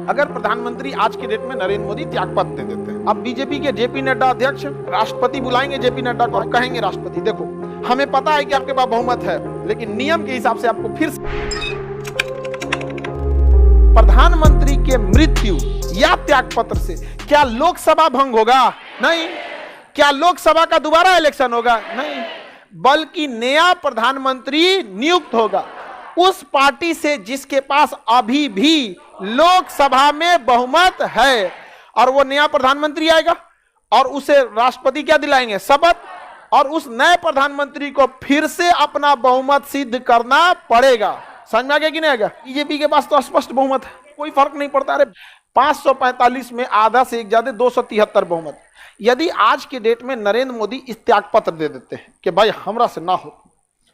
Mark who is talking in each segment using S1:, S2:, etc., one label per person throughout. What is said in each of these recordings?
S1: अगर प्रधानमंत्री आज के डेट में नरेंद्र मोदी त्यागपत्र दे देते हैं, अब बीजेपी के जेपी नड्डा अध्यक्ष राष्ट्रपति बुलाएंगे जेपी नड्डा को और कहेंगे राष्ट्रपति देखो हमें पता है कि आपके पास बहुमत है, लेकिन नियम के हिसाब से आपको फिर प्रधानमंत्री के मृत्यु या त्यागपत्र से क्या लोकसभा भंग होगा? नहीं। क्या लोकसभा का दोबारा इलेक्शन होगा? नहीं। बल्कि नया प्रधानमंत्री नियुक्त होगा उस पार्टी से जिसके पास अभी भी लोकसभा में बहुमत है, और वो नया प्रधानमंत्री आएगा और उसे राष्ट्रपति क्या दिलाएंगे? शपथ। और उस नए प्रधानमंत्री को फिर से अपना बहुमत सिद्ध करना पड़ेगा। समझ में आ गया कि नहीं आ गया? बीजेपी के पास तो स्पष्ट बहुमत है, कोई फर्क नहीं पड़ता। अरे 545 में आधा से एक ज्यादा 273 बहुमत। यदि आज के डेट में नरेंद्र मोदी इस त्यागपत्र दे देते हैं कि भाई हमरा से ना हो,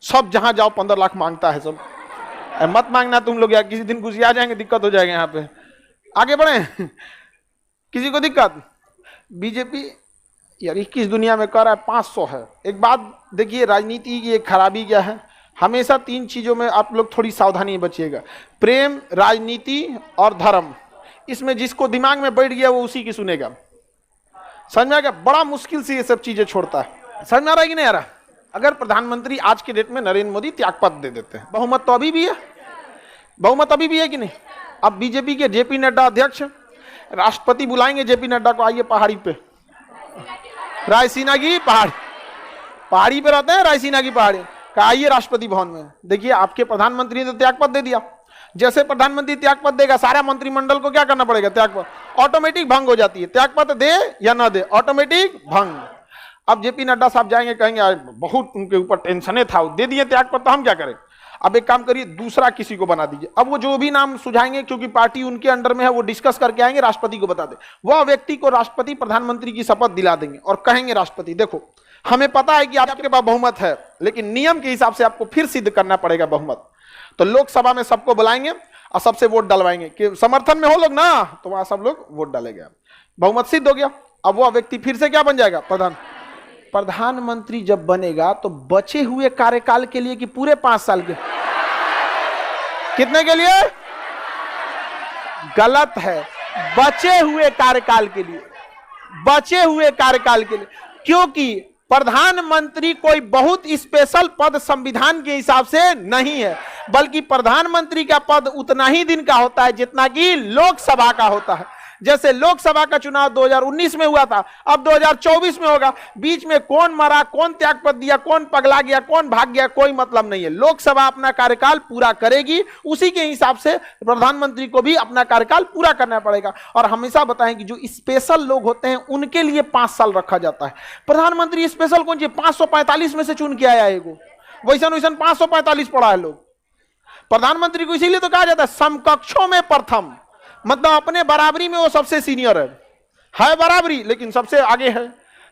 S1: सब जहां जाओ 15 लाख मांगता है, सब मत मांगना तुम लोग, यार किसी दिन घुस आ जाएंगे, दिक्कत हो जाएगा। यहाँ पे आगे बढ़े, किसी को दिक्कत? बीजेपी यार 21 दुनिया में कर रहा है, 500 है। एक बात देखिए, राजनीति की एक खराबी क्या है, हमेशा 3 चीजों में आप लोग थोड़ी सावधानी बचिएगा, प्रेम, राजनीति और धर्म। इसमें जिसको दिमाग में बैठ गया वो उसी की सुनेगा। समझ में आ गया? बड़ा मुश्किल से ये सब चीजें छोड़ता है। समझ में आ रहा है कि नहीं आ रहा? अगर प्रधानमंत्री आज के डेट में नरेंद्र मोदी त्यागपत्र दे देते हैं, बहुमत तो अभी भी है, बहुमत अभी भी है कि नहीं? अब बीजेपी के जेपी नड्डा अध्यक्ष राष्ट्रपति बुलाएंगे जेपी नड्डा को, आइए पहाड़ी पे, रायसीना की पहाड़ी पे रहते हैं, रायसीना की पहाड़ी, आइए राष्ट्रपति भवन में। देखिए आपके प्रधानमंत्री ने तो त्यागपत्र दे दिया, जैसे प्रधानमंत्री त्यागपत्र देगा सारा मंत्रिमंडल को क्या करना पड़ेगा? त्यागपत्र ऑटोमेटिक भंग हो जाती है। त्यागपत्र दे या ना दे, ऑटोमेटिक भंग। अब जेपी नड्डा साहब जाएंगे, कहेंगे बहुत उनके ऊपर टेंशन था, दे दिए त्यागपत्र, तो हम क्या करें? अब एक काम करिए, दूसरा किसी को बना दीजिए। अब वो जो भी नाम सुझाएंगे, क्योंकि पार्टी उनके अंडर में है, वो डिस्कस करके आएंगे, राष्ट्रपति को बता दे। वह व्यक्ति को राष्ट्रपति प्रधानमंत्री की शपथ दिला देंगे और कहेंगे राष्ट्रपति देखो हमें पता है कि आपके पास बहुमत है, लेकिन नियम के हिसाब से आपको फिर सिद्ध करना पड़ेगा बहुमत। तो लोकसभा में सबको बुलाएंगे और सबसे वोट डलवाएंगे कि समर्थन में हो लोग ना, तो वहां सब लोग वोट डालेंगे, बहुमत सिद्ध हो गया। अब वह व्यक्ति फिर से क्या बन जाएगा? प्रधानमंत्री जब बनेगा तो बचे हुए कार्यकाल के लिए कि पूरे 5 साल के, कितने के लिए? गलत है, बचे हुए कार्यकाल के लिए, बचे हुए कार्यकाल के लिए। क्योंकि प्रधानमंत्री कोई बहुत स्पेशल पद संविधान के हिसाब से नहीं है, बल्कि प्रधानमंत्री का पद उतना ही दिन का होता है जितना कि लोकसभा का होता है। जैसे लोकसभा का चुनाव 2019 में हुआ था, अब 2024 में होगा। बीच में कौन मरा, कौन त्यागपत्र दिया, कौन पगला गया, कौन भाग गया, कोई मतलब नहीं है। लोकसभा अपना कार्यकाल पूरा करेगी, उसी के हिसाब से प्रधानमंत्री को भी अपना कार्यकाल पूरा करना पड़ेगा। और हमेशा बताएं कि जो स्पेशल लोग होते हैं उनके लिए 5 साल रखा जाता है। प्रधानमंत्री स्पेशल कौन चाहिए? 545 में से चुन के आया है, वैसन 545 पड़ा है लोग। प्रधानमंत्री को इसीलिए तो कहा जाता है समकक्षों में प्रथम, मतलब अपने बराबरी में वो सबसे सीनियर है बराबरी, लेकिन सबसे आगे है।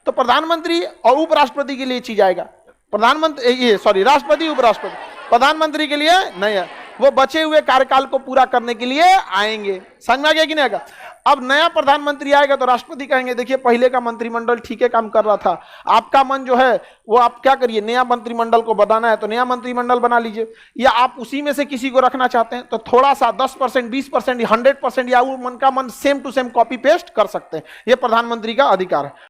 S1: तो प्रधानमंत्री और उपराष्ट्रपति के लिए चीज आएगा, राष्ट्रपति उपराष्ट्रपति, प्रधानमंत्री के लिए नहीं है। वो बचे हुए कार्यकाल को पूरा करने के लिए आएंगे। समझ में आ गया कि नहीं आएगा? अब नया प्रधानमंत्री आएगा तो राष्ट्रपति कहेंगे देखिए पहले का मंत्रिमंडल ठीक है काम कर रहा था, आपका मन जो है वो आप क्या करिए, नया मंत्रिमंडल को बनाना है तो नया मंत्रिमंडल बना लीजिए, या आप उसी में से किसी को रखना चाहते हैं तो थोड़ा सा 10%, 20%, 100% या वो मन का मन same to same copy paste कर सकते हैं। ये प्रधानमंत्री का अधिकार है।